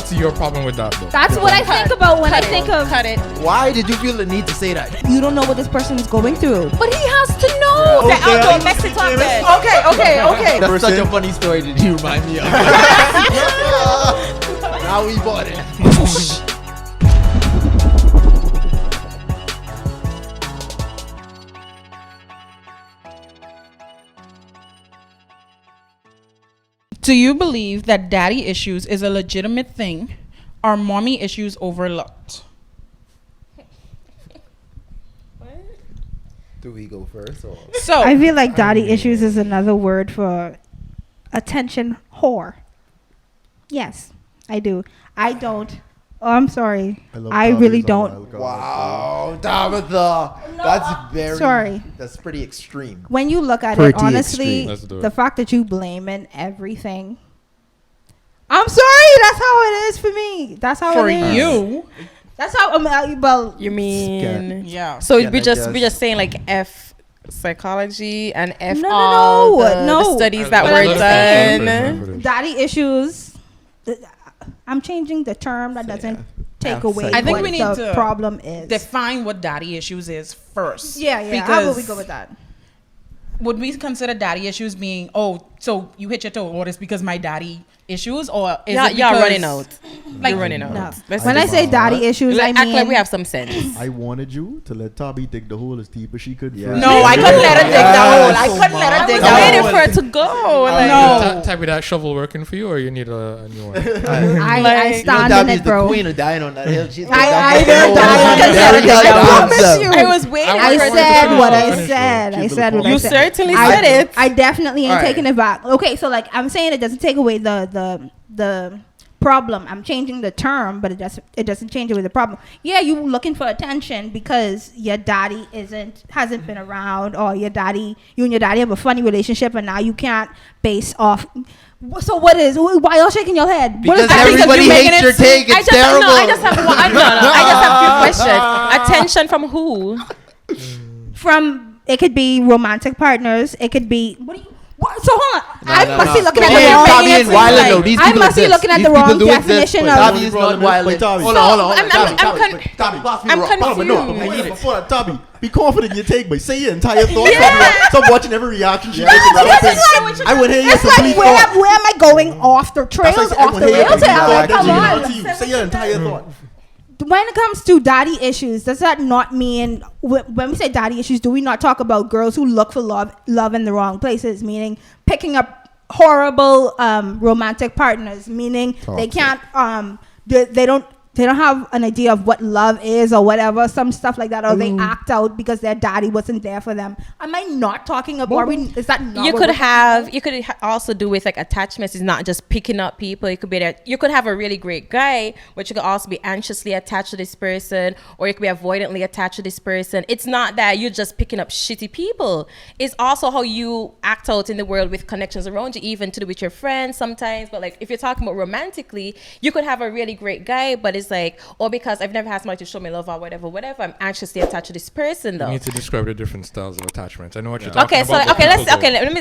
What's your problem with that, though? That's what I think about when I think of. Cut it. Why did you feel the need to say that? You don't know what this person is going through. But he has to know. Yeah, That outdoor mess it up then. Okay. That's such a funny story that you remind me of. Now we bought it. Do you believe that daddy issues is a legitimate thing? Are mommy issues overlooked? Do we go first? Or? So I feel like daddy issues is another word for attention whore. Yes, I do. I don't. Oh, I'm sorry. I really don't. Wow, Tabitha. That's very. Sorry. That's pretty extreme. When you look at Pretty it, honestly, Let's do it. the fact that you blaming everything. I'm sorry. That's how it is for me. That's how for it is. you, That's how. Well, You mean? yeah. So Yeah, we I just guess. saying like F psychology and F No, all no. the studies that But were I'm done. daddy issues. I'm changing the term. That doesn't take F away I think what we need the to problem is. Define what daddy issues is first. Yeah. How about we go with that? Would we consider daddy issues being, oh, so you hit your toe, or it's because my daddy issues, or is it because running out. Like, You're running out. No. Let's When do I say this. daddy issues, I Act like mean we have some sense. I wanted you to let Tabby dig the hole as deep as she could. Yeah. first. No, I couldn't let her dig the hole. I couldn't let her I dig was the waiting hole. for it to go. Like, No. Tabby, that shovel working for you, or you need a new one? I Like, stand in Tabby's it, the bro. queen of dying on that hill. She's I did die. I promise you. I was waiting. I for it to said go. what I said. I said what I You said. certainly said it. I definitely ain't All right. taking it back. Okay, so like I'm saying, it doesn't take away the problem. I'm changing the term, but it doesn't change away the problem. Yeah, you looking for attention because your daddy hasn't been around, or you and your daddy have a funny relationship, and now you can't base off. So what is? Why y'all shaking your head? What is Because that? everybody you're making hates it your take. It's terrible. I just have one. I just have a few questions. Attention from who? From it could be romantic partners. It could be so hold on. No, I no, must no. be looking at Tabby the wrong. Tabby and Wyland, though. These I people must be exist. looking at These the people wrong do exist, definition but of. Tabby is not Wyland. Tabby. Hold on. I'm Tabby, no, confused. I need it. Before that, Tabby, be confident in your take, but say your entire thoughts. Stop watching every reaction she makes. I would hear your It's like complete where thought. am I going off the trails, That's like, off the rails? I Like, would come hear on. your entire Say your entire thought. When it comes to daddy issues, does that not mean when we say daddy issues, do we not talk about girls who look for love in the wrong places? Meaning picking up horrible romantic partners. Meaning they can't they don't have an idea of what love is or whatever, some stuff like that, or they act out because their daddy wasn't there for them. Am I not talking about? Is that not? You could also do with like attachments. It's not just picking up people. It could be that you could have a really great guy, but you could also be anxiously attached to this person, or you could be avoidantly attached to this person. It's not that you're just picking up shitty people. It's also how you act out in the world with connections around you, even to do with your friends sometimes. But like if you're talking about romantically, you could have a really great guy, but it's like, or because I've never had somebody to show me love or whatever, I'm anxiously attached to this person though. You need to describe the different styles of attachments. I know what you're talking Okay, so about.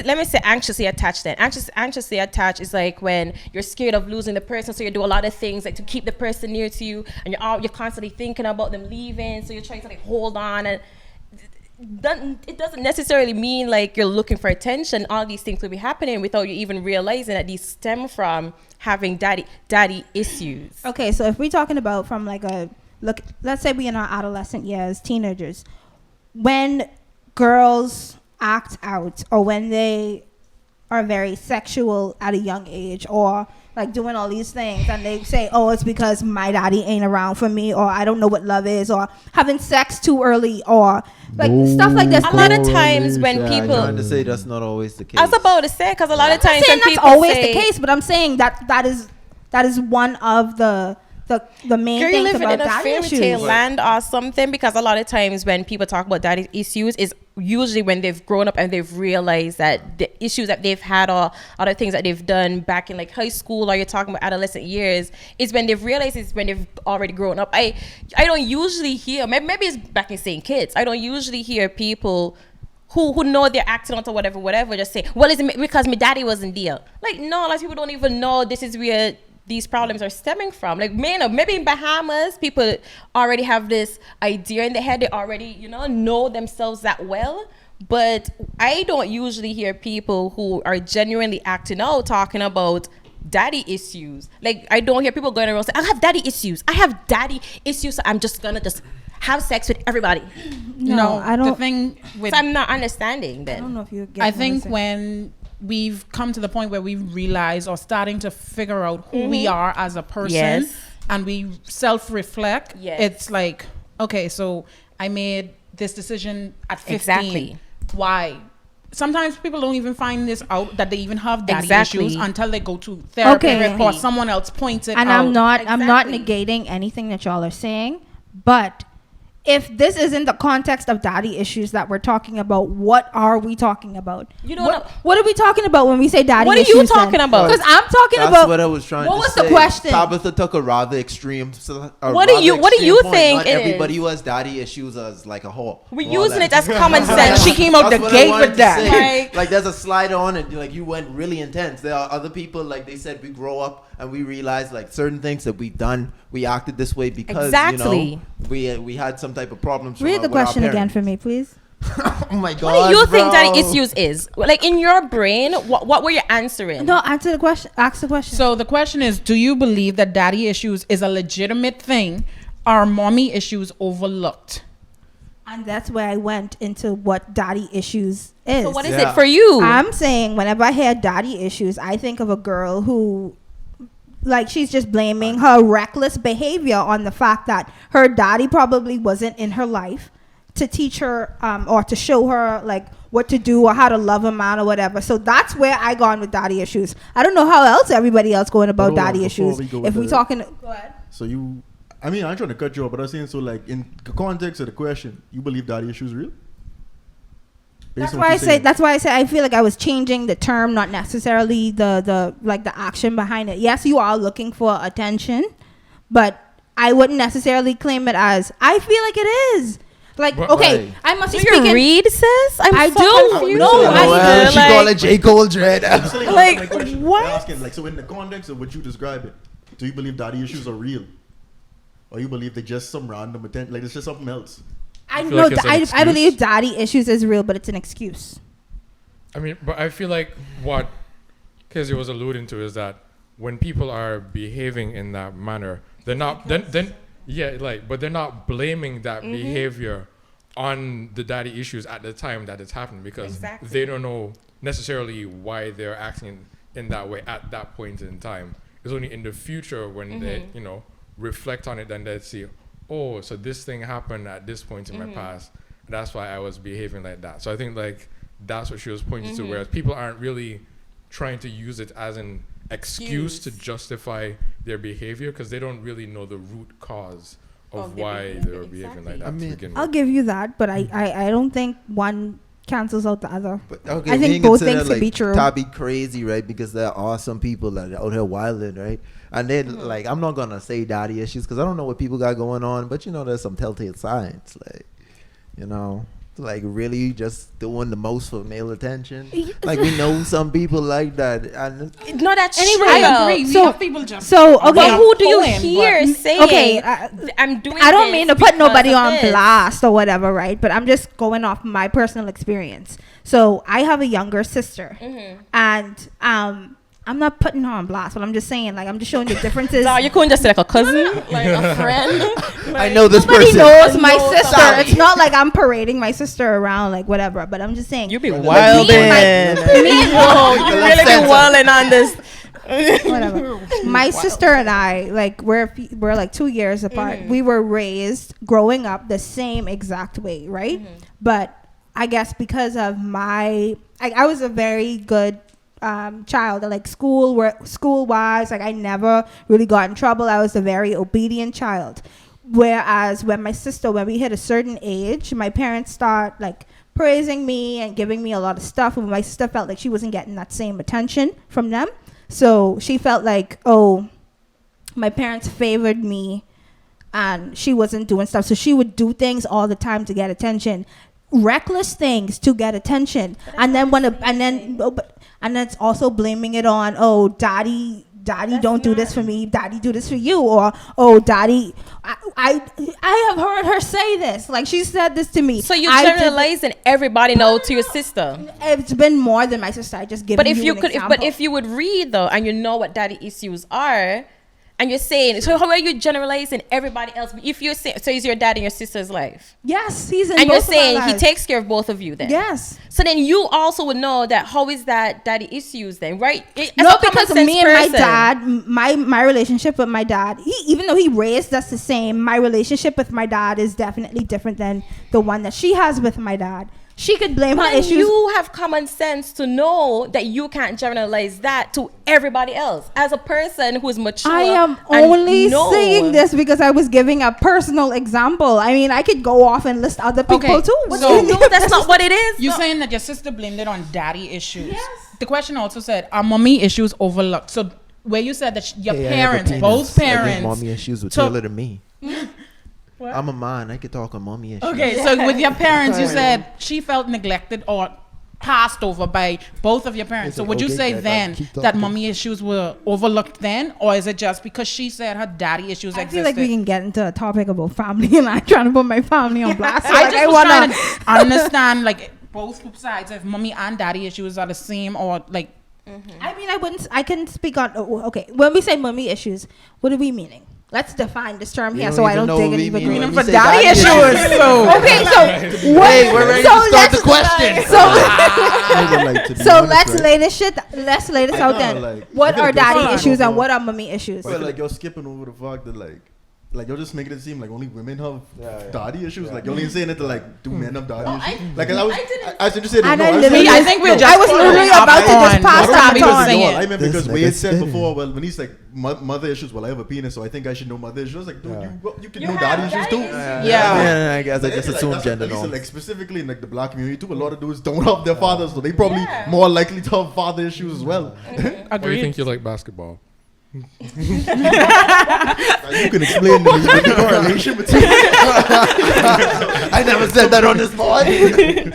let me say anxiously attached then. Anxiously attached is like when you're scared of losing the person, so you do a lot of things like to keep the person near to you, and you're constantly thinking about them leaving, so you're trying to like hold on, and it doesn't necessarily mean like you're looking for attention. All these things could be happening without you even realizing that these stem from having daddy issues. Okay, so if we're talking about from like let's say we in our adolescent years, teenagers, when girls act out or when they are very sexual at a young age, or like doing all these things, and they say, oh, it's because my daddy ain't around for me, or I don't know what love is, or having sex too early, or like stuff like this. A lot of times when people, I'm trying to say that's not always the case. I was about to say, because a lot of times saying when that's people always say, the case, but I'm saying that is one of the main you're things living about in a daddy fairy issues. tale land or something, because a lot of times when people talk about daddy issues is usually when they've grown up and they've realized that the issues that they've had or other things that they've done back in like high school, or you're talking about adolescent years, is when they've realized, it's when they've already grown up. I don't usually hear, maybe it's back in saying kids, I don't usually hear people who know they're acting out or whatever just say, well, it's because my daddy wasn't there. Like, no, a lot of people don't even know this is where these problems are stemming from. Like, maybe in Bahamas, people already have this idea in their head. They already, know themselves that well. But I don't usually hear people who are genuinely acting out talking about daddy issues. Like, I don't hear people going around saying, I have daddy issues. I have daddy issues. So I'm just gonna just have sex with everybody. No, I don't. The thing with, So I'm not understanding then. I don't know if you get. I think when we've come to the point where we've realized or starting to figure out who we are as a person, Yes. and we self-reflect, Yes. it's like, okay, so I made this decision at 15. Exactly. Why? Sometimes people don't even find this out, that they even have daddy Exactly. issues, until they go to therapy Okay. or someone else points it And out. I'm not Exactly. negating anything that y'all are saying, but if this isn't the context of daddy issues that we're talking about, what are we talking about? You don't know. What are we talking about when we say daddy What are issues? you talking about? Because I'm talking That's about what I was trying what to was say. the question? Tabitha took a rather extreme. What do you think Not it everybody is? who has daddy issues as like a whole. We're using it as common sense. She came out the gate with that. Like- There's a slide on it. Like, you went really intense. There are other people, like they said, we grow up and we realize like certain things that we've done. We acted this way because Exactly. we had some type of problems. Read the with our question again parents. for me, please. Oh my god. What do you think bro. daddy issues is? Like, in your brain, what were you answering? No, answer the question. Ask the question. So the question is, do you believe that daddy issues is a legitimate thing? Are mommy issues overlooked? And that's where I went into what daddy issues is. So what is Yeah. it for you? I'm saying whenever I hear daddy issues, I think of a girl who, like, she's just blaming her reckless behavior on the fact that her daddy probably wasn't in her life to teach her or to show her like what to do or how to love a man or whatever. So that's where I gone with daddy issues. I don't know how else everybody else going about Hold on, daddy before issues. we go If with we that. talking, go ahead. So I'm trying to cut you off, but I was saying, so like in the context of the question, you believe daddy issues real? That's why I say. That's why I say I feel like I was changing the term, not necessarily the action behind it. Yes, you are looking for attention, but I wouldn't necessarily claim it as. I feel like it is. Like, But- okay, Right. I must Do be you speaking. read, sis? I so do. confused. No, I- She like- call it J. Cole dread. Like, what? I'm asking, like, so in the context of what you describe it, do you believe daddy issues are real? Or you believe they're just some random attention, like it's just something else? I feel know. like it's an I excuse. believe daddy issues is real, but it's an excuse. I mean, but I feel like what Kezia was alluding to is that when people are behaving in that manner, they're not then yeah, like, but they're not blaming that behavior on the daddy issues at the time that it's happening, because Exactly. they don't know necessarily why they're acting in that way at that point in time. It's only in the future when they, reflect on it, then they see, oh, so this thing happened at this point in my past. That's why I was behaving like that. So I think like that's what she was pointing to, whereas people aren't really trying to use it as an excuse to justify their behavior, because they don't really know the root cause of their why behavior. they were behaving like Exactly. that I mean, to begin I'll with. give you that, but I don't think one cancels out the other. But, okay, I think being both considered, things could be true. Tabby crazy, right? Because there are some people that are out here wilding, right? And then, like, I'm not gonna say daddy issues because I don't know what people got going on, but there's some telltale signs, like, like really just doing the most for male attention. Like, we know some people like that, and No, that's Anyway, true. I agree. We So- have people just. So okay, But who do you Pulling, hear but- saying, Okay, I'm doing I don't this mean to put because nobody of on this. blast or whatever, right? But I'm just going off my personal experience. So I have a younger sister, and I'm not putting her on blast, but I'm just saying, like, I'm just showing the differences. No, you couldn't just say like a cousin, like a friend. I know this Nobody person. knows my knows sister. Sally. It's not like I'm parading my sister around, like whatever. But I'm just saying, You be me wilding. and Whoa, you really be wilding on this. whatever. My sister and I, like, we're like 2 years apart. We were raised growing up the same exact way, right? But I guess because of I was a very good child, like school wise, like I never really got in trouble. I was a very obedient child. Whereas when we hit a certain age, my parents start like praising me and giving me a lot of stuff, and my sister felt like she wasn't getting that same attention from them. So she felt like, oh, my parents favored me and she wasn't doing stuff. So she would do things all the time to get attention, reckless things to get attention. And then and then it's also blaming it on, oh, daddy daddy don't do this for me, daddy do this for you, or oh daddy, I have heard her say this, like she said this to me. So you generalizing everybody know to your sister. It's been more than my sister. I just give. But if you could, but if you would read though, and you know what daddy issues are, and you're saying, so how are you generalizing everybody else? If you're saying, so is your dad in your sister's life? Yes, he's in. And both you're saying of our he lives. takes care of both of you then. Yes. So then you also would know that how is that daddy issues then, right? No, because me and my dad, my relationship with my dad, even though he raised us the same, my relationship with my dad is definitely different than the one that she has with my dad. She could blame her issues. You have common sense to know that you can't generalize that to everybody else. As a person who's mature, I am and only know. saying this because I was giving a personal example. I mean, I could go off and list other people Okay, too. But so- you know that's not what it is. You're No. saying that your sister blamed it on daddy issues. Yes. The question also said, are mommy issues overlooked? So where you said that your Hey, I have parents, opinions. both I think parents. mommy issues with So- Taylor to me. What? I'm a man. I could talk on mommy issues. Okay, so with your parents, you said she felt neglected or passed over by both of your parents. Is So it would you okay say that I then keep that talking? mommy issues were overlooked then, or is it just because she said her daddy issues I existed? feel like we can get into a topic about family, and I'm trying to put my family on blast. So I like, just was wanna. trying to understand like both sides, if mommy and daddy issues are the same, or like I mean, I can speak on. Okay, when we say mommy issues, what are we meaning? Let's define this term We here, don't so I even don't know dig what we any mean deeper. when for we say daddy daddy issues. So Okay, so what? Hey, we're ready so to start let's- the question. So, I would like to be so honest, let's right? lay this shit. Let's lay this I out know, then. like, What I are feel like daddy there's issues so and much what are mommy issues? I feel like you're skipping over the fact that like you're just making it seem like only women have daddy issues. Like you're only saying it to like, do men have daddy issues? Like I was interested in. And No, I I was literally- I think we're just I was literally following about up to just on pass what that Tommy was on. saying. I meant This because nigga Wade said spinning. before, well, when he's like mother issues, well, I have a penis, so I think I should know mother issues. I was like, dude, you can know daddy issues too. Yeah. I guess I just Like, assume that's gender what I said, norms. like specifically in like the black community too, a lot of dudes don't have their fathers, so they probably more likely to have father issues as well. Why do you agreed. think you like basketball? You can explain the correlation between. I never said that on this pod.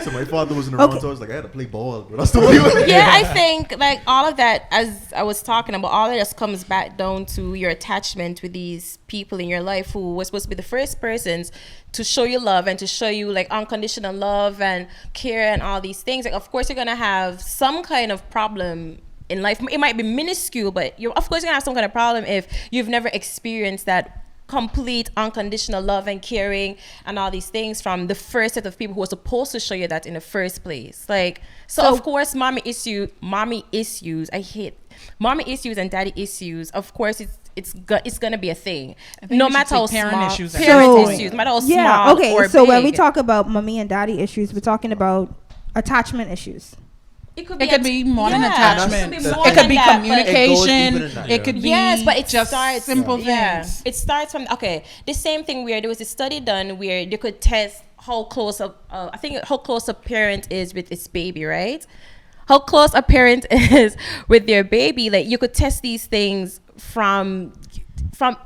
So my father wasn't around, so I was like, I had to play ball, but that's the only way. Yeah, I think like all of that, as I was talking about, all of this comes back down to your attachment with these people in your life who were supposed to be the first persons to show you love and to show you like unconditional love and care and all these things. Like, of course, you're gonna have some kind of problem in life. It might be minuscule, but you're gonna have some kind of problem if you've never experienced that complete unconditional love and caring and all these things from the first set of people who are supposed to show you that in the first place. Like, so of course, mommy issues and daddy issues. Of course, it's gonna be a thing. No we should matter how say parent small, issues parent So- issues, no matter how Yeah. small Okay. or So when we big. talk about mommy and daddy issues, we're talking about attachment issues. It could It could be more than Yeah, attachment. it could be more It could than be that, but- communication. It goes deeper than that. It could be Yes, but it just starts simple yeah. things. It starts from the same thing where there was a study done where they could test how close how close a parent is with its baby, right? How close a parent is with their baby. Like you could test these things from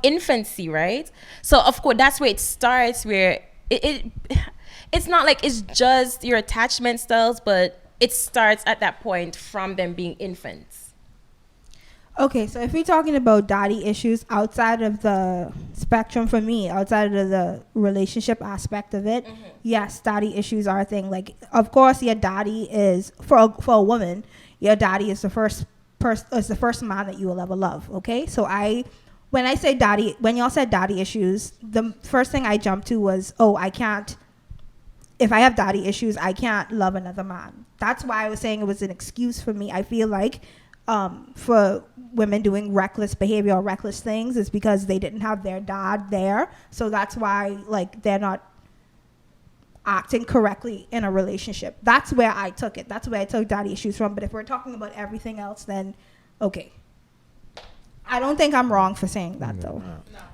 infancy, right? So of course that's where it starts. Where it's not like it's just your attachment styles, but it starts at that point from them being infants. Okay, so if we're talking about daddy issues outside of the spectrum for me, outside of the relationship aspect of it, yes, daddy issues are a thing. Like, of course, your daddy is for a woman. Your daddy is the first man that you will ever love. Okay, so when y'all said daddy issues, the first thing I jumped to was, I can't. If I have daddy issues, I can't love another man. That's why I was saying it was an excuse for me. I feel like for women doing reckless behavior or reckless things is because they didn't have their dad there. So that's why like they're not acting correctly in a relationship. That's where I took it. That's where I took daddy issues from. But if we're talking about everything else, then okay. I don't think I'm wrong for saying that though.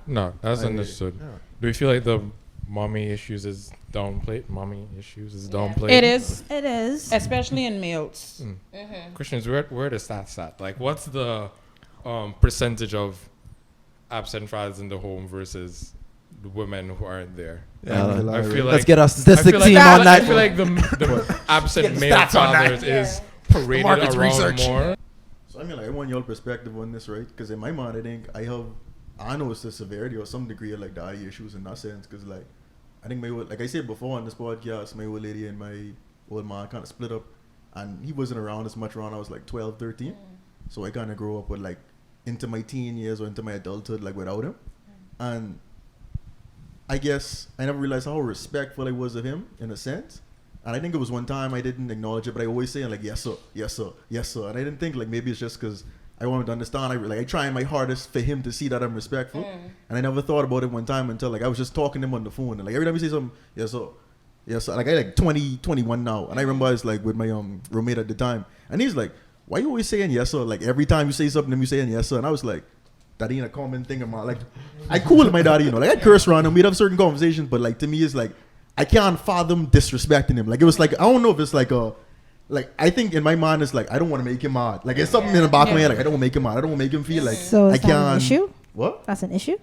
No, that's understood. Do you feel like the mommy issues is downplayed? It is, It is. especially in males. Christians, where the stats at? Like, what's the percentage of absent fathers in the home versus the women who aren't there? I feel like Let's get our statistic team on I that. feel like the absent Get male stats on that. fathers is paraded Market's around research. more. So I mean, like, I want your perspective on this, right? Because in my mind, I think I know it's the severity or some degree of like daddy issues in that sense. Because like, I think like I said before on this podcast, my old lady and my old man kind of split up, and he wasn't around as much around. I was like 12, 13. So I kind of grew up with like into my teen years or into my adulthood like without him, and I guess I never realized how respectful I was of him in a sense. And I think it was one time I didn't acknowledge it, but I always say like, yes sir, yes sir, yes sir. And I didn't think like maybe it's just because I wanted to understand. I try my hardest for him to see that I'm respectful. And I never thought about it one time until like I was just talking to him on the phone. And like every time he say something, yes sir, yes sir. Like I like 21 now. And I remember I was like with my roommate at the time. And he's like, why you always saying yes sir? Like every time you say something to him, you saying yes sir. And I was like, that ain't a common thing in my like. I cool with my daddy, you know. Like I curse around him, we'd have certain conversations, but like to me it's like I can't fathom disrespecting him. Like it was like I don't know if it's like I think in my mind it's like I don't want to make him mad. Like it's something in the back of my head like I don't want to make him mad. I don't want to make him feel like so I can't. An issue? What? That's an issue?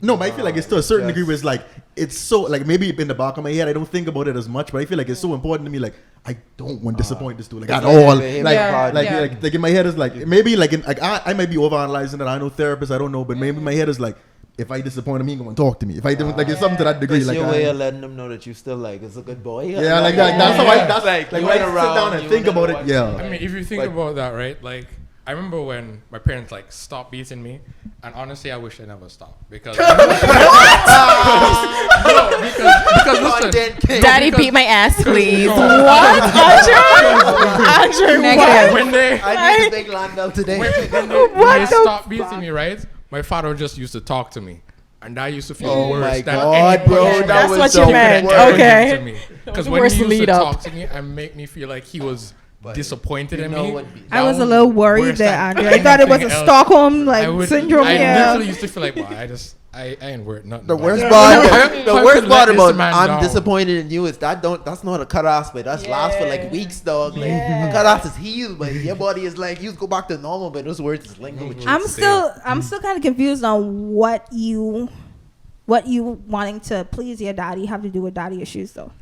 No, but I feel like it's to a certain degree where it's like it's so like maybe in the back of my head I don't think about it as much, but I feel like it's so important to me. Like I don't want to disappoint this dude like at all. Like in my head is like maybe like I might be overanalyzing it. I know therapists. I don't know, but maybe my head is like. If I disappoint him, he gonna talk to me. If I don't, like it's something to that degree. It's like your way of letting them know that you still like it's a good boy. Yeah, like that. That's how I. That's like when I sit down and think about it. Yeah. I mean, if you think about that, right? Like, I remember when my parents like stopped beating me, and honestly, I wish they never stopped because. Because listen, Daddy beat my ass, please. What? Andre, Negative. When they I need to take Landau today. when they stopped beating me, right? My father just used to talk to me, and that used to feel worse my than God, any bro, punishment that That's was what the you meant. could ever Okay. give to me. Because the when worst he used to lead up. talk to me and make me feel like he was disappointed in me, I was a little worried there, than Andre. I thought it was a anything else. Stockholm like syndrome. I Yeah. literally used to feel like, well, I ain't worried nothing. The about worst it. part, How the could worst let part this about man I'm down? disappointed in you is that's not a cut off, but that's lasts for like weeks, dog. Like a cut off is healed, but your body is like you go back to normal, but those words is linger with you. I'm still kind of confused on what you wanting to please your daddy have to do with daddy issues though.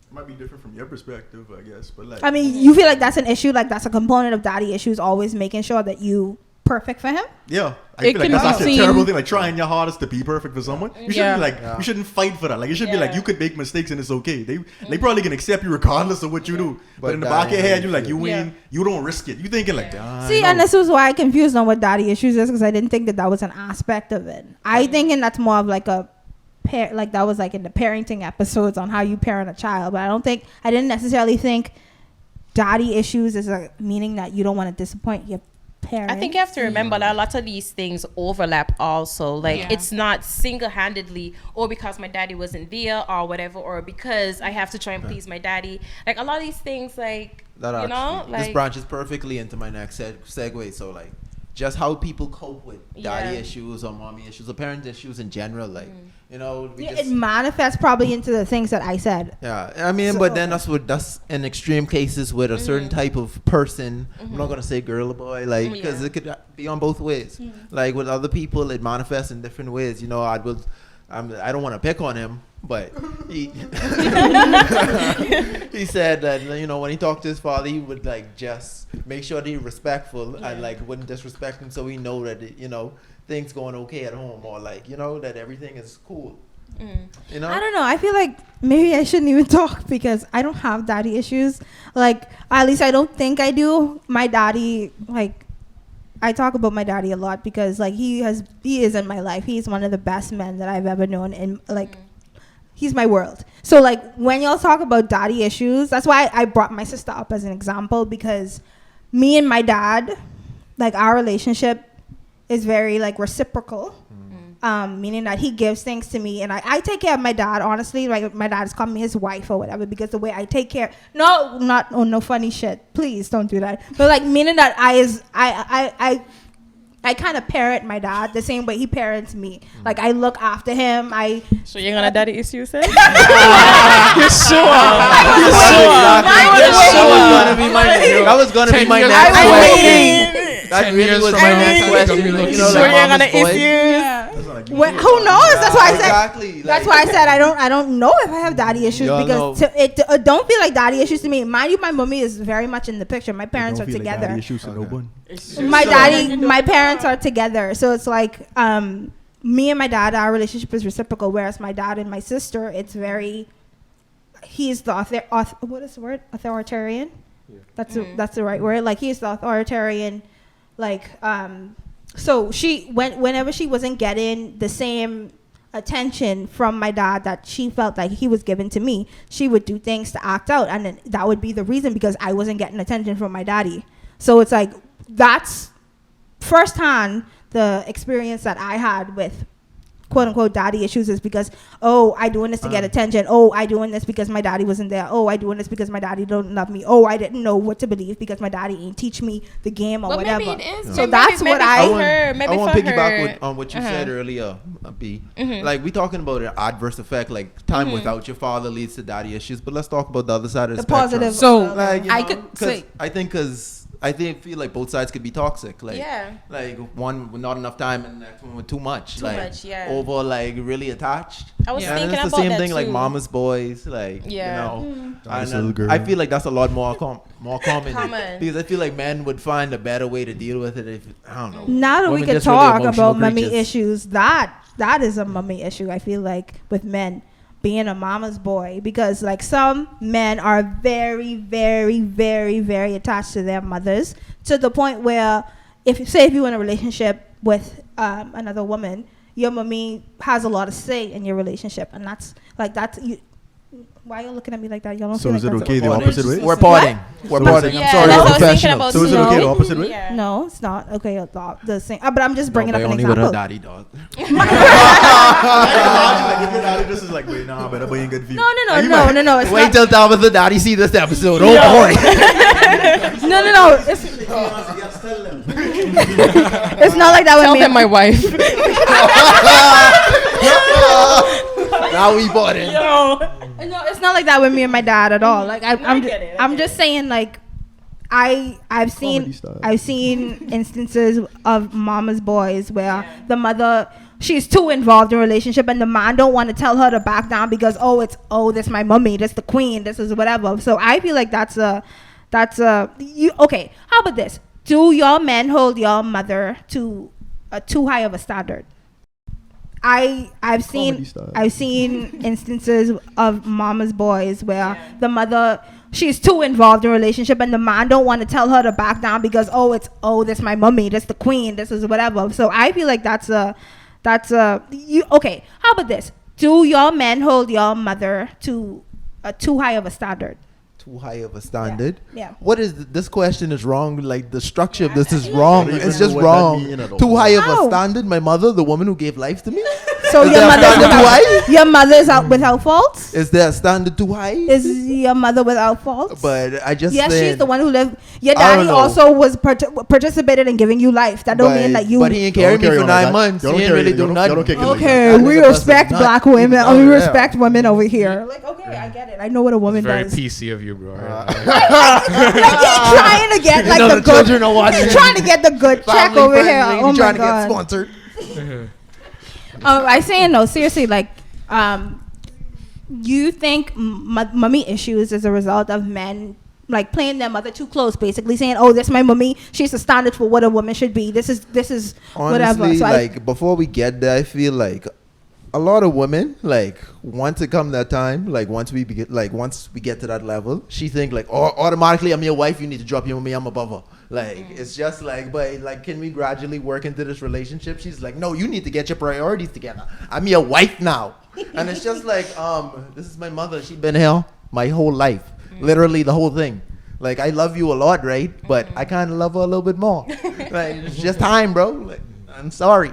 It might be different from your perspective, I guess, but like. I mean, you feel like that's an issue, like that's a component of daddy issues, always making sure that you perfect for him. Yeah, I It feel like can that's actually a seem- terrible thing. Like trying your hardest to be perfect for someone. You Yeah. shouldn't you shouldn't fight for that. Like it should be like you could make mistakes and it's okay. They probably can accept you regardless of what you do. But in the back of your head, you like you win. You don't risk it. You thinking like See, and this is why I confused on what daddy issues is because I didn't think that was an aspect of it. I thinking that's more of like a like that was like in the parenting episodes on how you parent a child, but I didn't necessarily think daddy issues is a meaning that you don't want to disappoint your parents. I think you have to remember that a lot of these things overlap also. Like it's not single-handedly or because my daddy wasn't there or whatever, or because I have to try and please my daddy. Like a lot of these things, like That you know, actually, like this branches perfectly into my next segue. So like, just how people cope with daddy issues or mommy issues or parent issues in general. Like, you know, it manifests probably into the things that I said. Yeah, I mean, but then that's in extreme cases with a certain type of person. I'm not gonna say girl or boy, like because it could be on both ways. Like with other people, it manifests in different ways. You know, I don't want to pick on him, but he he said that when he talked to his father, he would like just make sure that he's respectful and like wouldn't disrespect him, so we know that things going okay at home or like that everything is cool. I don't know. I feel like maybe I shouldn't even talk because I don't have daddy issues. Like at least I don't think I do. My daddy, like I talk about my daddy a lot because like he is in my life. He's one of the best men that I've ever known, and like he's my world. So like when y'all talk about daddy issues, that's why I brought my sister up as an example, because me and my dad, like our relationship is very like reciprocal. Meaning that he gives things to me and I take care of my dad. Honestly, like my dad's called me his wife or whatever because the way I take care. No funny shit. Please don't do that. But like meaning that I kind of parent my dad the same way he parents me. Like I look after him. so you're gonna daddy issues, eh? You're sure? That was gonna be my 10 years next from now. question. That 10 really years was from my now, next it's question. gonna be like, Sure, you're gonna issues. That's not like, Who knows? That's why I said. Exactly. That's why I said I don't know if I have daddy issues Y'all because know. it don't feel like daddy issues to me. Mind you, my mommy is very much in the picture. My parents are together. My parents are together, so it's like me and my dad, our relationship is reciprocal. Whereas my dad and my sister, it's very. He's the what is the word? Authoritarian. Yeah. That's the right word. Like he's the authoritarian. Like so whenever she wasn't getting the same attention from my dad that she felt like he was giving to me, she would do things to act out, and then that would be the reason because I wasn't getting attention from my daddy. So it's like that's firsthand the experience that I had with quote unquote daddy issues is because I doing this to get attention. I doing this because my daddy wasn't there. I doing this because my daddy don't love me. I didn't know what to believe because my daddy ain't teach me the game or whatever. Maybe it is. So that's what I want to piggyback on what you said earlier, B. Like we talking about an adverse effect, like time without your father leads to daddy issues. But let's talk about the other side of the spectrum. positive. So Like, I could say I feel like both sides could be toxic. Like, like one with not enough time and the next one with too much. Over like really attached. I was and thinking it's about the same that thing too. like mama's boys. Like you know, Nice and little girl. I feel like that's a lot more common because I feel like men would find a better way to deal with it. If I don't know. Now that we Women can just really talk emotional about mommy creatures. issues, that is a mommy issue. I feel like with men being a mama's boy because like some men are very, very, very, very attached to their mothers to the point where if you're in a relationship with another woman, your mommy has a lot of say in your relationship, and that's you. Why are you looking at me like that? Y'all don't So feel is like it that's okay the opposite way? We're parting. We're parting. Yeah, I'm sorry. that's We're what I was thinking professional. about So is it too. okay the opposite way? Yeah. No, it's not okay. The same. But I'm just bringing up an only with her example. daddy dog. This is like, wait, nah, better be in good view. No. It's Wait not. till Tom with the daddy see this episode. Oh boy. No. It's not like that with Tell me. him my wife. Now we bought it. No, it's not like that with me and my dad at all. Like I'm just saying like I've seen instances of mama's boys where the mother she's too involved in a relationship and the man don't want to tell her to back down because this my mommy, this the queen, this is whatever. So I feel like that's you okay. How about this? Do your men hold your mother to too high of a standard? I've seen instances of mama's boys where the mother she's too involved in a relationship and the man don't want to tell her to back down because this my mommy, this the queen, this is whatever. So I feel like that's you okay. How about this? Do your men hold your mother to too high of a standard? Too high of a standard. Yeah. What is this question is wrong? Like the structure of this is wrong. I don't It's even just know what that wrong. mean at all. Too high of How? a standard. My mother, the woman who gave life to me. So Is your there a mother's standard too high? your mother's out without faults? Is there a standard too high? Is your mother without faults? But I just yes, saying, she's the one who lived. Your I don't daddy know. also was participated in giving you life. That don't mean that you. But he ain't carry me for 9 months. He ain't really do nothing. Okay, That we nigga respect busted black nuts. women. Oh, We yeah. respect women over here. Like, okay, I get it. I know what a woman Very does. PC of you, bro. Like you're trying to get like know the the good. children are watching. You're trying to get the good check Family over here. friendly, Oh my trying to get god. sponsored. I saying no, seriously, like, you think mommy issues is a result of men like playing their mother too close, basically saying, this is my mommy, she's the standard for what a woman should be. This is whatever. Honestly, So like before we get there, I feel like a lot of women like want to come that time. Like once we get to that level, she think like automatically I'm your wife. You need to drop your mommy. I'm above her. Like it's just like, but like, can we gradually work into this relationship? She's like, no, you need to get your priorities together. I'm your wife now, and it's just like, this is my mother. She's been here my whole life, literally the whole thing. Like I love you a lot, right? But I kind of love her a little bit more. Like it's just time, bro. Like I'm sorry.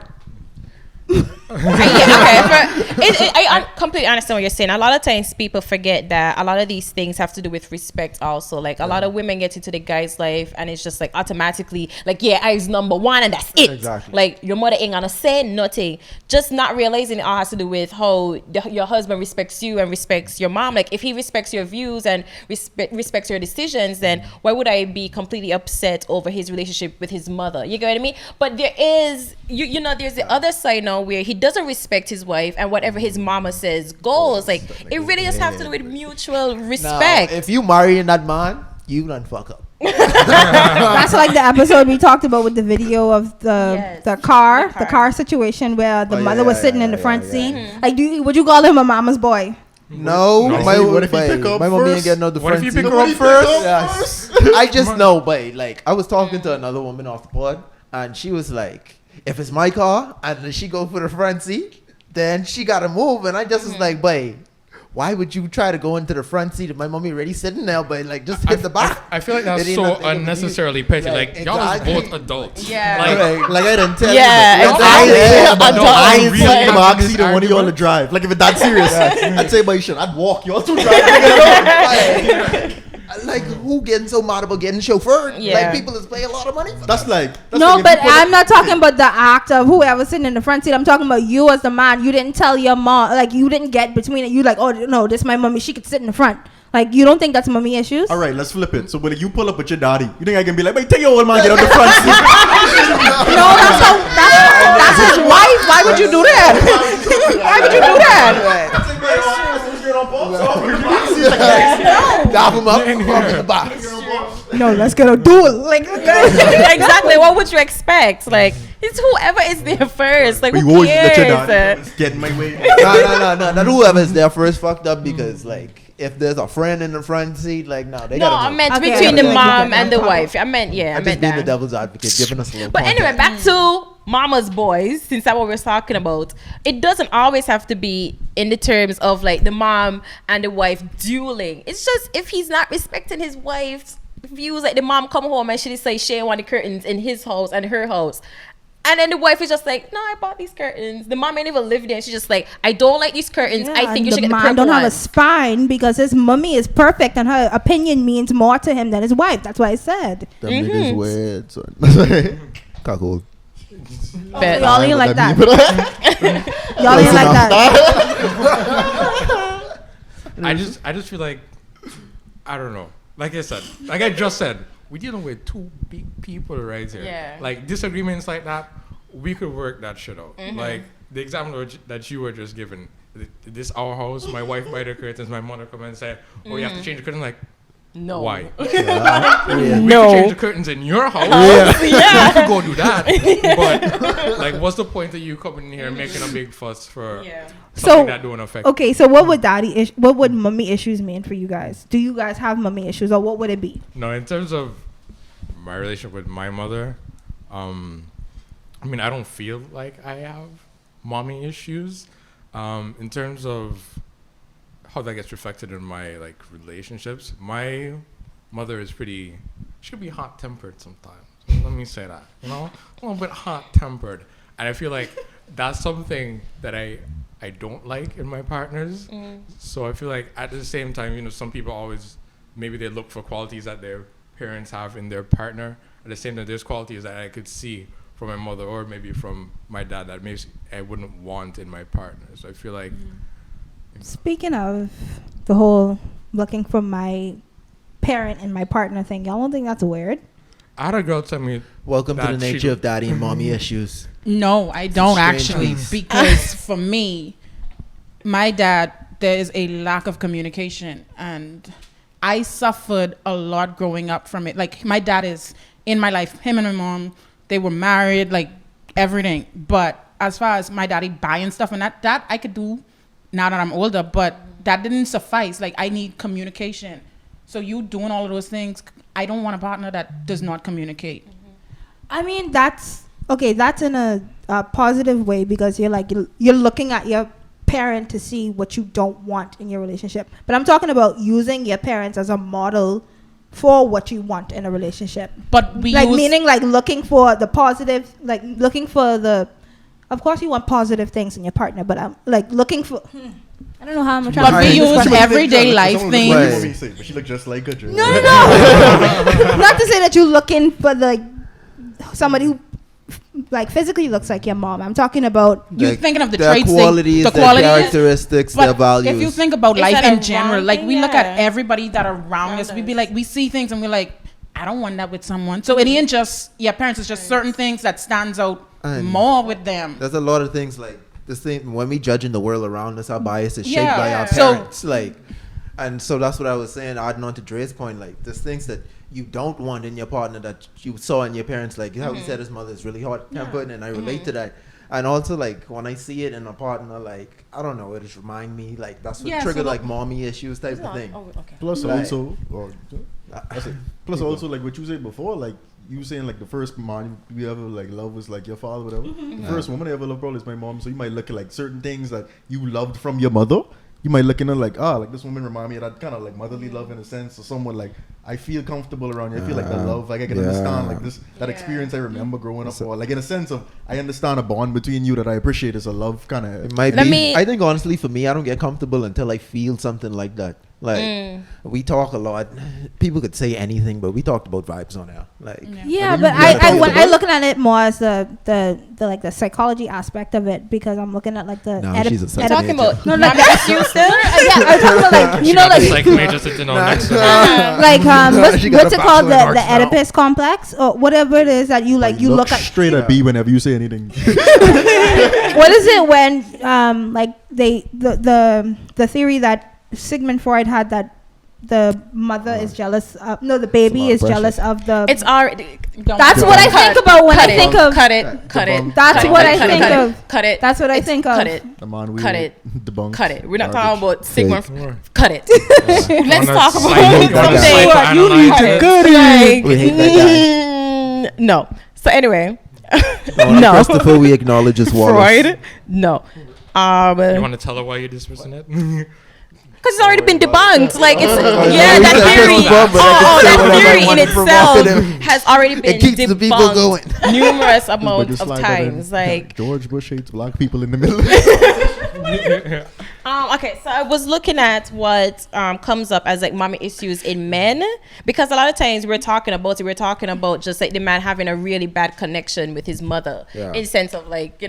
I completely understand what you're saying. A lot of times people forget that a lot of these things have to do with respect also. Like a lot of women get into the guy's life and it's just like automatically like, yeah, I's number one and that's it. Exactly. Like your mother ain't gonna say nothing. Just not realizing it all has to do with how your husband respects you and respects your mom. Like if he respects your views and respects your decisions, then why would I be completely upset over his relationship with his mother? You get what I mean? But there is, you know, there's the other side now where he doesn't respect his wife, and whatever his mama says goes. Like it really just have to do with mutual respect. Now, if you marrying that man, you done fuck up. That's like the episode we talked about with the video of the car situation where the mother was sitting in the front seat. Like, would you call him a mama's boy? No, what if you pick up my mommy ain't first? getting no the What if front you seat. pick her up first? Yes. I just know, but like I was talking to another woman off the pod, and she was like, if it's my car and she go for the front seat, then she gotta move. And I just was like, babe, why would you try to go into the front seat if my mommy already sitting there? But like, just hit the back. I feel like that's so unnecessarily petty. Like y'all is both adults. Yeah. Like I didn't tell Yeah, you. exactly. I ain't really sitting in the back this seat and one of y'all to argument. drive. Like if it's that serious, I'd say, but I'd walk y'all to drive. Like who getting so mad about getting chauffeured? Yeah. Like people is paying a lot of money for that. That's like No, if but you put I'm not talking about the act of whoever sitting in the front seat. I'm talking about you as the man. You didn't tell your mom, like you didn't get between it. You like, oh no, this is my mommy. She could sit in the front. Like you don't think that's mommy issues? All right, let's flip it. So when you pull up with your daddy, you think I can be like, "Wait, take your old man, get on the front seat." No, that's his wife. Why would you do that? Why would you do that? Dap him up in the box. No, let's get a duel. Like Exactly. What would you expect? Like it's whoever is there first. Like You who always let your cares? daddy get in my way. No. Not whoever is there first fucked up because like if there's a friend in the front seat, like no, they No, gotta I move. meant Okay, between the okay. mom and the wife. I meant I'm I just meant being the that. devil's advocate, giving us a little. But anyway, context. back to mama's boys, since that's what we're talking about. It doesn't always have to be in the terms of like the mom and the wife dueling. It's just if he's not respecting his wife's views, like the mom come home and she just say she ain't want the curtains in his house and her house. And then the wife is just like, no, I bought these curtains. The mom ain't even lived there. She's just like, I don't like these curtains. I think you should get the man purple don't have a ones. spine because his mummy is perfect and her opinion means more to him than his wife. That's what I said. Them niggas weird, son. Cockle. Bet. Y'all ain't like that. Y'all ain't like that. I just feel like I don't know. Like I just said, we're dealing with two big people right here. Yeah. Like disagreements like that, we could work that shit out. Like the example that you were just given. This our house, my wife buy the curtains, my mother come and say, oh, you have to change the curtains. Like, No. why? Yeah. We could change the curtains in your house. You could go do that. But like, what's the point of you coming in here making a big fuss for something that don't affect? Okay, so what would what would mummy issues mean for you guys? Do you guys have mummy issues, or what would it be? No, in terms of my relationship with my mother, I mean, I don't feel like I have mommy issues. In terms of how that gets reflected in my like relationships, my mother is she could be hot tempered sometimes. Let me say that, a little bit hot tempered, and I feel like that's something that I don't like in my partners. So I feel like at the same time, some people always maybe they look for qualities that their parents have in their partner. At the same time, there's qualities that I could see from my mother or maybe from my dad that maybe I wouldn't want in my partner. So I feel like. Speaking of the whole looking for my parent and my partner thing, y'all don't think that's weird? I had a girl tell me. Welcome to that the she- nature of daddy and mommy issues. No, I don't strange actually, piece. because for me, my dad, there is a lack of communication, and I suffered a lot growing up from it. Like my dad is in my life, him and my mom, they were married, like everything. But as far as my daddy buying stuff and that I could do now that I'm older, but that didn't suffice. Like I need communication. So you doing all of those things, I don't want a partner that does not communicate. I mean, that's in a positive way because you're looking at your parent to see what you don't want in your relationship. But I'm talking about using your parents as a model for what you want in a relationship. But we meaning looking for the positive, like looking for the. Of course, you want positive things in your partner, but I'm like looking for. I don't know how I'm trying But to. we use describe it. everyday life things. But she look just like her. No. Not to say that you're looking for somebody who like physically looks like your mom. I'm talking about You thinking of the their traits, qualities, the their qualities. characteristics, their But values. if you think about Is life that a in general, wrong like thing? we look Yeah. at everybody that are around us, we be like, we see things and we're like, I don't want that with someone. So it ain't just your parents, it's just certain things that stands out And more with them. there's a lot of things like this thing when we judging the world around us, our bias is shaped Yeah. by our So- parents. And so that's what I was saying, adding on to Dre's point, like there's things that you don't want in your partner that you saw in your parents, like how he said his mother is really hot tempered, and I relate to that. And also, like, when I see it in a partner, like, I don't know, it just remind me, like, that's what triggered, like, mommy issues type of thing. Oh, okay. Plus Right. also, plus also, like what you said before, like you saying like the first man you ever like love was like your father, whatever. The first woman I ever loved probably is my mom. So you might look at like certain things that you loved from your mother. You might look at her like, like this woman remind me of that kind of like motherly love in a sense, or someone like I feel comfortable around you. I feel like the love, like I can understand like this, that experience I remember growing up, or like in a sense of I understand a bond between you that I appreciate as a love kind of. It might be. I think honestly, for me, I don't get comfortable until I feel something like that. Like we talk a lot. People could say anything, but we talked about vibes on air. Like but I looking at it more as the like the psychology aspect of it, because I'm looking at like the she's a You're talking about no, like you still? I'm talking about like Like major sitting on next to her. like what's She got it a called, bachelor in the arts now. Oedipus complex or whatever it is that you like you look at. straight at B whenever you say anything. What is it when like the theory that Sigmund Freud had, that the mother is jealous of, the baby is jealous of the. It's already. That's what I think about when I think of. Cut it. That's what I think of. Cut it. That's what I think of. Cut it. The man we Cut it. debunked. Cut it. We're not talking about Fake. Sigmund. Cut it. Let's On a talk side about note, something. on a You need side to note. cut it. We hate that No. So anyway. No. Christopher, we acknowledge his Wallace. Freud. No. You want to tell her why you're dismissing it? Because it's already been debunked. Like it's Yeah, that we said theory. Chris Bob, but I can say That whatever I theory in wanted from itself him. has already been It keeps the people going. debunked numerous But amount just of slide that in. times. Like George Bush hates black people in the middle. okay, so I was looking at what comes up as like mommy issues in men, because a lot of times we're talking about just like the man having a really bad connection with his mother, in the sense of like,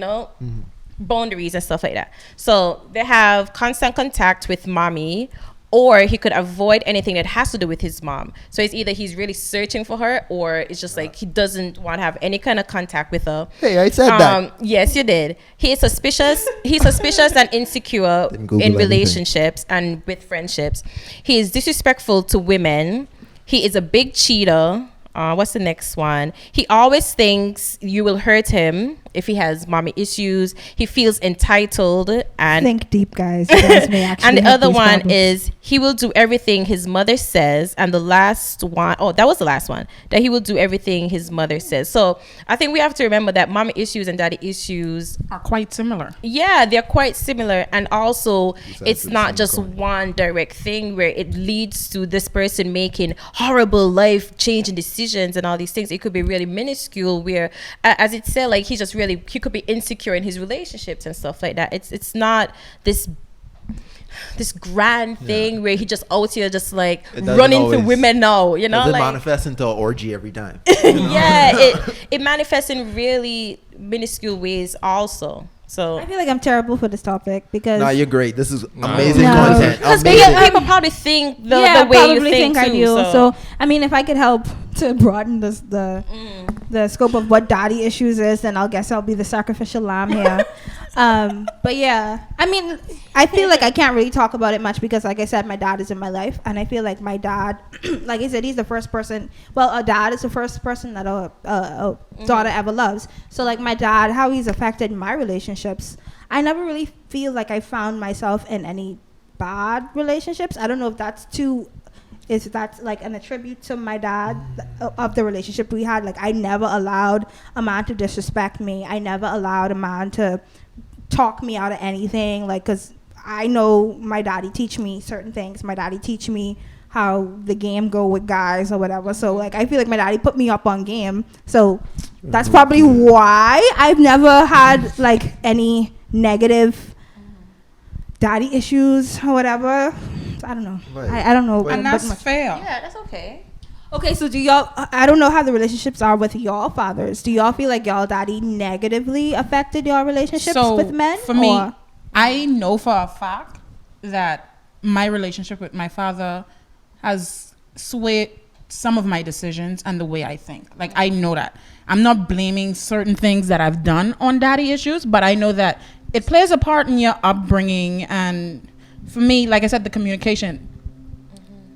boundaries and stuff like that. So they have constant contact with mommy, or he could avoid anything that has to do with his mom. So it's either he's really searching for her, or it's just like he doesn't want to have any kind of contact with her. Hey, I said that. Yes, you did. He is suspicious. He's suspicious and insecure Didn't Google in anything. relationships and with friendships. He is disrespectful to women. He is a big cheater. What's the next one? He always thinks you will hurt him if he has mommy issues. He feels entitled and Think deep, guys. You guys may actually and the have other these one problems. is he will do everything his mother says. And the last one, that was the last one, that he will do everything his mother says. So I think we have to remember that mommy issues and daddy issues Are quite similar. yeah, they're quite similar, and also it's to the not same just coin. one direct thing where it leads to this person making horrible life-changing decisions and all these things. It could be really minuscule, where, as it said, like he could be insecure in his relationships and stuff like that. It's not this grand thing where he just out here just like It doesn't running to always- women now, you know, Does it like manifest into an orgy every time? yeah, it manifests in really minuscule ways also. So I feel like I'm terrible for this topic because Nah, you're great. This is Nah. amazing No. content. because Amazing. people probably think the I way you probably think, I too. do. So, So I mean, if I could help to broaden the scope of what daddy issues is, then I'll be the sacrificial lamb here. But yeah, I mean, I feel like I can't really talk about it much because, like I said, my dad is in my life, and I feel like my dad, like I said, he's the first person. Well, a dad is the first person that a daughter ever loves. So like my dad, how he's affected my relationships. I never really feel like I found myself in any bad relationships. I don't know if that's like an attribute to my dad of the relationship we had. Like I never allowed a man to disrespect me. I never allowed a man to talk me out of anything. Like, cause I know my daddy teach me certain things. My daddy teach me how the game go with guys or whatever. So like I feel like my daddy put me up on game. So that's probably why I've never had like any negative daddy issues or whatever. I don't know. Right. I don't know. And but that's much. fair. yeah, that's okay. Okay, so do y'all, I don't know how the relationships are with y'all fathers. Do y'all feel like y'all daddy negatively affected y'all relationships with men? For me, I know for a fact that my relationship with my father has swayed some of my decisions and the way I think. Like, I know that. I'm not blaming certain things that I've done on daddy issues, but I know that it plays a part in your upbringing. And for me, like I said, the communication.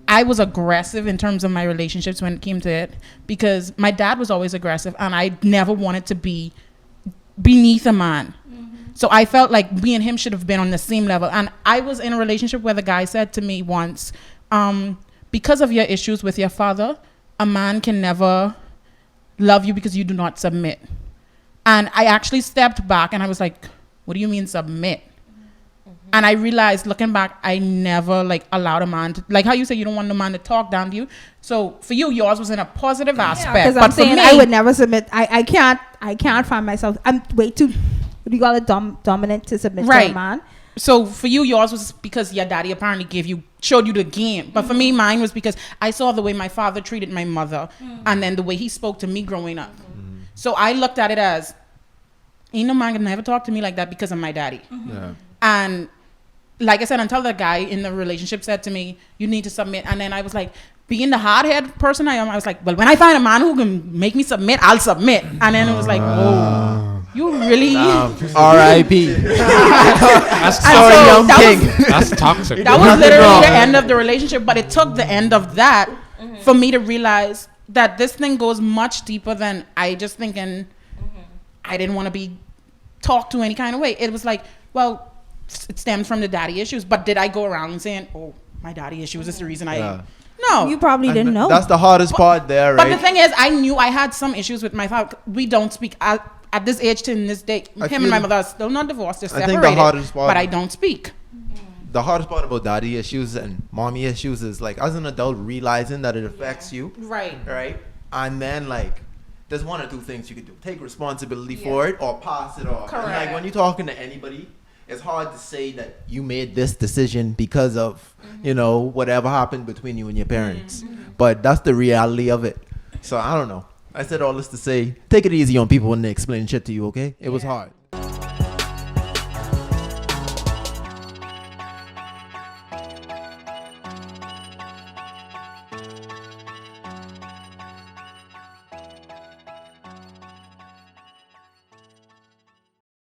I was aggressive in terms of my relationships when it came to it, because my dad was always aggressive and I never wanted to be beneath a man. So I felt like me and him should have been on the same level. And I was in a relationship where the guy said to me once, because of your issues with your father, a man can never love you because you do not submit. And I actually stepped back and I was like, what do you mean submit? And I realized, looking back, I never like allowed a man to, like how you say you don't want a man to talk down to you. So for you, yours was in a positive aspect. Because but I'm saying for me, I would never submit. I can't find myself. I'm way too, what do you call it, dominant to submit to a man. So for you, yours was because your daddy apparently showed you the game. But for me, mine was because I saw the way my father treated my mother and then the way he spoke to me growing up. So I looked at it as, ain't no man can never talk to me like that because of my daddy. Yeah. And like I said, until the guy in the relationship said to me, you need to submit. And then I was like, being the hard-headed person I am, I was like, well, when I find a man who can make me submit, I'll submit. And then it was like, whoa, you really... R.I.P. That's Young King. That's toxic. That was literally the end of the relationship. But it took the end of that for me to realize that this thing goes much deeper than I just thinking I didn't want to be talked to any kind of way. It was like, well... it stemmed from the daddy issues, but did I go around saying, oh, my daddy issues is the reason no, You probably didn't know. That's the hardest part there, right? But the thing is, I knew I had some issues with my father. We don't speak at this age to this day. Him and my mother are still not divorced, they're separated, think the hardest part, but I don't speak. The hardest part about daddy issues and mommy issues is like, as an adult, realizing that it affects you, Right. And then like there's one or two things you could do: take responsibility for it or pass it off. Correct. And like when you're talking to anybody, it's hard to say that you made this decision because of, whatever happened between you and your parents. But that's the reality of it. So I don't know. I said all this to say, take it easy on people when they explain shit to you, okay? It was hard.